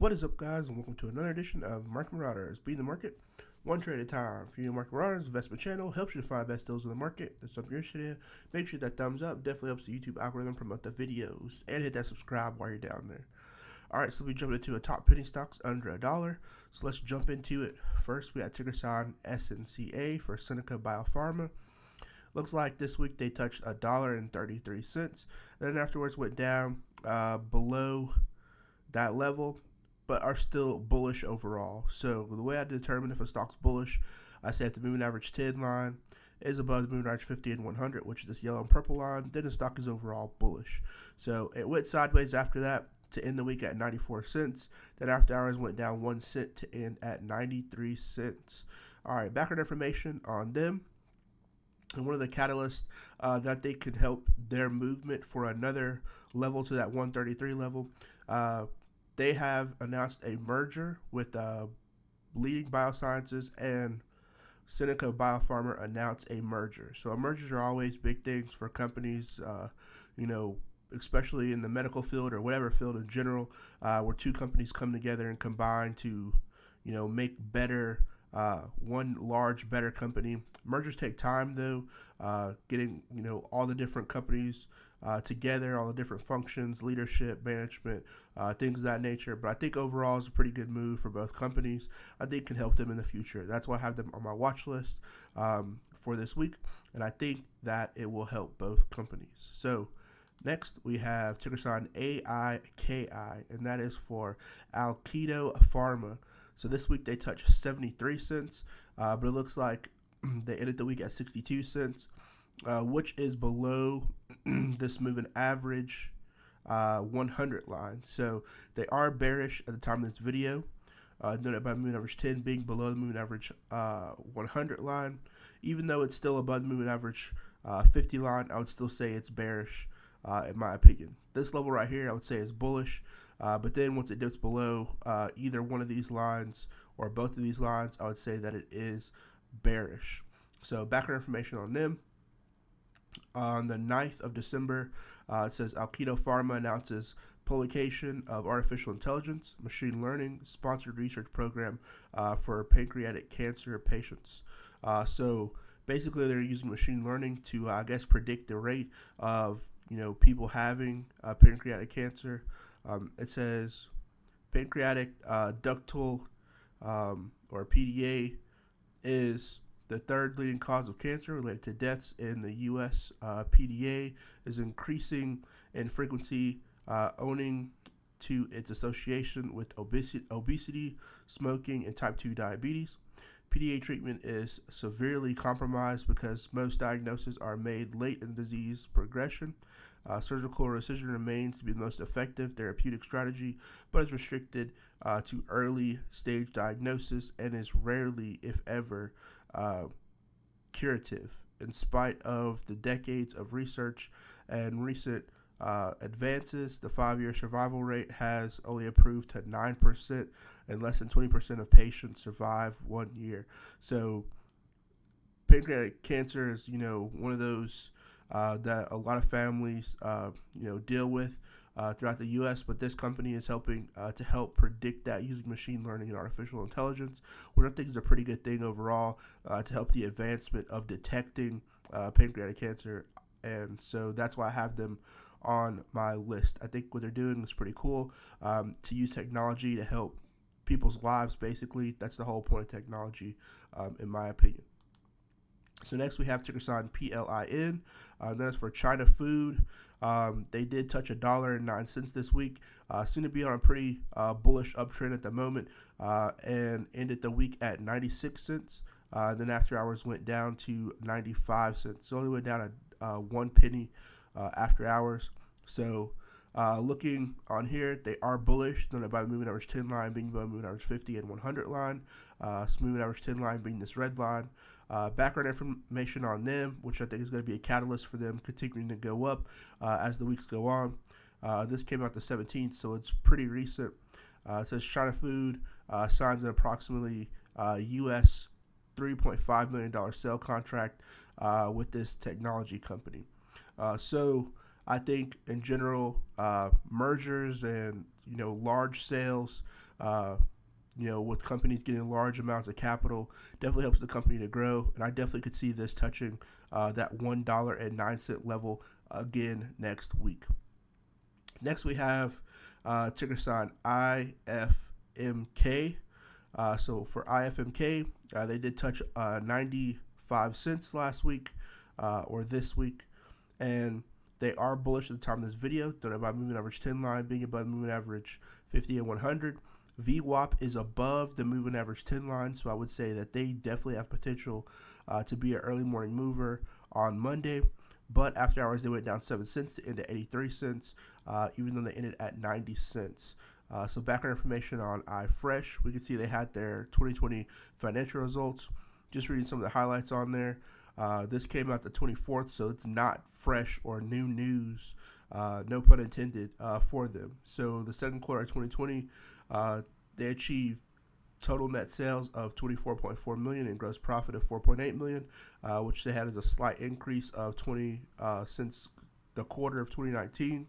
What is up, guys, and welcome to another edition of Market Marauders. Beat the market one trade at a time. For you, Market Marauders investment channel helps you to find best deals in the market. That's something you're interested in. Make sure that thumbs up definitely helps the YouTube algorithm promote the videos, and hit that subscribe while you're down there. All right, so we jumped into a top penny stocks under $1. So let's jump into it. First, we got ticker sign SNCA for Seneca Biopharma. Looks like this week they touched $1.33. Then afterwards went down below that level, but are still bullish overall. So the way I determine if a stock's bullish, I say if the moving average 10 line is above the moving average 50 and 100, which is this yellow and purple line, then the stock is overall bullish. So it went sideways after that to end the week at 94 cents. Then after hours went down 1 cent to end at 93 cents. All right, background information on them. And one of the catalysts that they can help their movement for another level to that 133 level, they have announced a merger with Leading Biosciences, and Seneca Biopharma announced a merger. So mergers are always big things for companies, especially in the medical field or whatever field in general, where two companies come together and combine to, make better, one large, better company. Mergers take time, though, getting, all the different companies together, all the different functions, leadership, management, things of that nature. But I think overall it's a pretty good move for both companies. I think can help them in the future. That's why I have them on my watch list for this week, and I think that it will help both companies. So next we have ticker sign AIKI, and that is for Alkedo Pharma. So this week they touched 73 cents, but it looks like they ended the week at 62 cents. Which is below this moving average 100 line. So they are bearish at the time of this video, noted by moving average 10 being below the moving average 100 line. Even though it's still above the moving average 50 line, I would still say it's bearish in my opinion. This level right here I would say is bullish, but then once it dips below either one of these lines or both of these lines, I would say that it is bearish. So background information on them. On the 9th of December, it says Alkedo Pharma announces publication of artificial intelligence, machine learning, sponsored research program for pancreatic cancer patients. So basically they're using machine learning to, predict the rate of, people having pancreatic cancer. It says pancreatic ductal or PDA is the third leading cause of cancer related to deaths in the U.S. PDA is increasing in frequency, owing to its association with obesity, smoking, and type 2 diabetes. PDA treatment is severely compromised because most diagnoses are made late in the disease progression. Surgical resection remains to be the most effective therapeutic strategy, but is restricted to early stage diagnosis and is rarely, if ever, curative. In spite of the decades of research and recent advances, the 5-year survival rate has only improved to 9%, and less than 20% of patients survive 1 year. So pancreatic cancer is, one of those that a lot of families, deal with throughout the U.S., but this company is helping to help predict that using machine learning and artificial intelligence, which I think is a pretty good thing overall to help the advancement of detecting pancreatic cancer. And so that's why I have them on my list. I think what they're doing is pretty cool, to use technology to help people's lives, basically. That's the whole point of technology, in my opinion. So next we have ticker sign PLIN. That's for China Food. They did touch $1.09 this week. Seem to be on a pretty bullish uptrend at the moment, and ended the week at 96 cents. Then after hours went down to 95 cents. So only went down at 1 penny after hours. So looking on here, they are bullish, noted by the moving average 10 line being below the moving average 50 and 100 line. Moving average 10 line being this red line. Background information on them, which I think is going to be a catalyst for them continuing to go up as the weeks go on. This came out the 17th, so it's pretty recent. It says China Food signs an approximately U.S. $3.5 million sale contract with this technology company. So I think in general, mergers and large sales Uh, with companies getting large amounts of capital, definitely helps the company to grow. And I definitely could see this touching that $1.09 level again next week. Next, we have ticker sign IFMK. So for IFMK, they did touch 95 cents last week or this week. And they are bullish at the time of this video, done by moving average 10 line being above the moving average 50 and 100. VWAP is above the moving average 10 line, so I would say that they definitely have potential to be an early morning mover on Monday. But after hours, they went down 7 cents to end at 83 cents, even though they ended at 90 cents. So background information on iFresh, we can see they had their 2020 financial results. Just reading some of the highlights on there. This came out the 24th, so it's not fresh or new news, no pun intended, for them. So the second quarter of 2020, they achieved total net sales of $24.4 million and gross profit of $4.8 million, which they had as a slight increase of 20 since the quarter of 2019.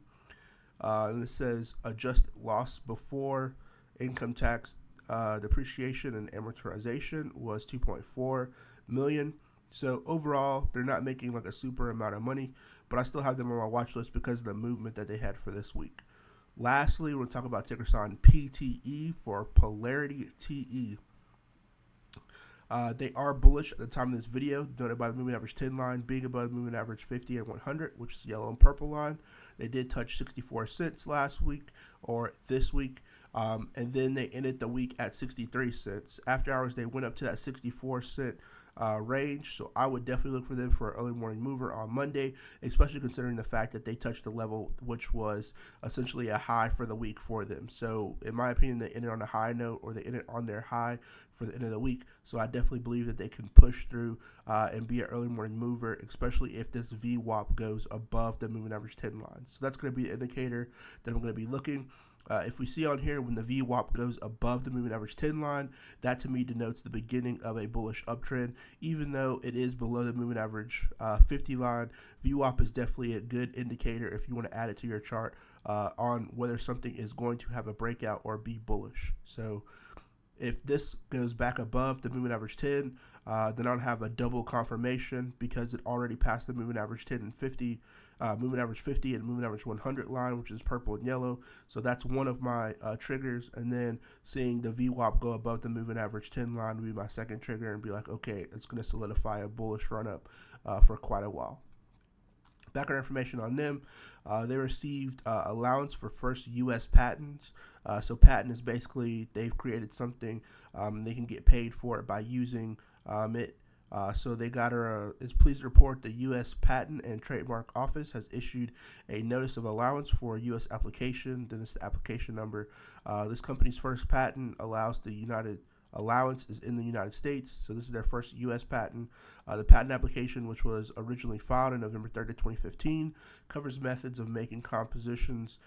And it says adjusted loss before income tax, depreciation, and amortization was $2.4 million. So overall, they're not making like a super amount of money, but I still have them on my watch list because of the movement that they had for this week. Lastly, we're going to talk about ticker sign PTE for Polarity TE. They are bullish at the time of this video, denoted by the moving average 10 line being above the moving average 50 and 100, which is the yellow and purple line. They did touch 64 cents last week or this week, and then they ended the week at 63 cents. After hours, they went up to that 64-cent range, so I would definitely look for them for an early morning mover on Monday, especially considering the fact that they touched the level which was essentially a high for the week for them. So in my opinion, they ended on a high note, or they ended on their high for the end of the week. So I definitely believe that they can push through and be an early morning mover, especially if this VWAP goes above the moving average 10 line. So that's going to be an indicator that I'm going to be looking. If we see on here when the VWAP goes above the moving average 10 line, that to me denotes the beginning of a bullish uptrend. Even though it is below the moving average 50 line, VWAP is definitely a good indicator if you want to add it to your chart on whether something is going to have a breakout or be bullish. So if this goes back above the moving average 10, then I'll have a double confirmation because it already passed the moving average 10 and 50. Moving average 50 and moving average 100 line, which is purple and yellow. So that's one of my triggers. And then seeing the VWAP go above the moving average 10 line would be my second trigger and be like, okay, it's going to solidify a bullish run up for quite a while. Background information on them. They received allowance for first U.S. patents. So patent is basically they've created something and they can get paid for it by using it. So they got is pleased to report the U.S. Patent and Trademark Office has issued a notice of allowance for a U.S. application. Then it's the application number. This company's first patent allowance is in the United States. So this is their first U.S. patent. The patent application, which was originally filed on November 30, 2015, covers methods of making compositions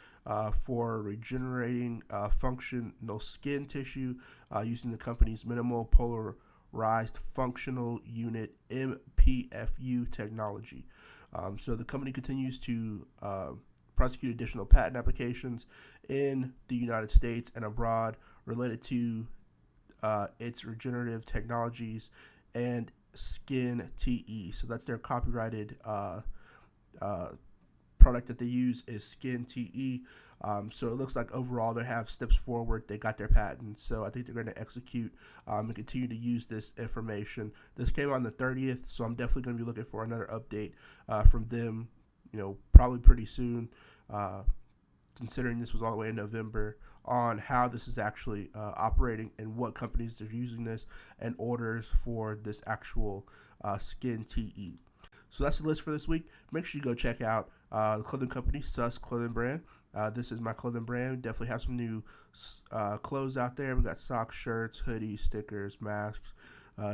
for regenerating functional skin tissue using the company's minimal polarized functional unit MPFU technology. So the company continues to prosecute additional patent applications in the United States and abroad related to its regenerative technologies and Skin TE. So that's their copyrighted product that they use is Skin TE. So it looks like overall they have steps forward. They got their patent. So I think they're going to execute and continue to use this information. This came on the 30th, so I'm definitely going to be looking for another update from them, probably pretty soon, considering this was all the way in November, on how this is actually operating and what companies are using this and orders for this actual Skin TE. So that's the list for this week. Make sure you go check out the clothing company, Sus Clothing Brand. This is my clothing brand. We definitely have some new clothes out there. We got socks, shirts, hoodies, stickers, masks,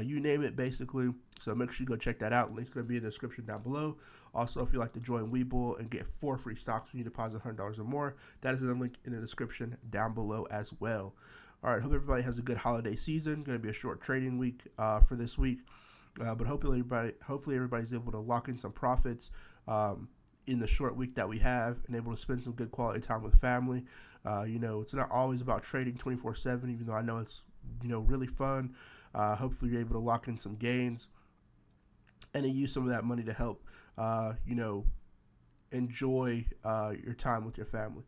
you name it, basically. So make sure you go check that out. Link's going to be in the description down below. Also, if you'd like to join Webull and get 4 free stocks when you deposit $100 or more, that is in the link in the description down below as well. All right, hope everybody has a good holiday season. Going to be a short trading week for this week, but hopefully everybody's able to lock in some profits in the short week that we have and able to spend some good quality time with family. It's not always about trading 24/7, even though I know it's really fun. Hopefully, you're able to lock in some gains and to use some of that money to help, enjoy your time with your family.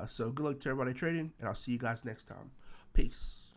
So good luck to everybody trading, and I'll see you guys next time. Peace.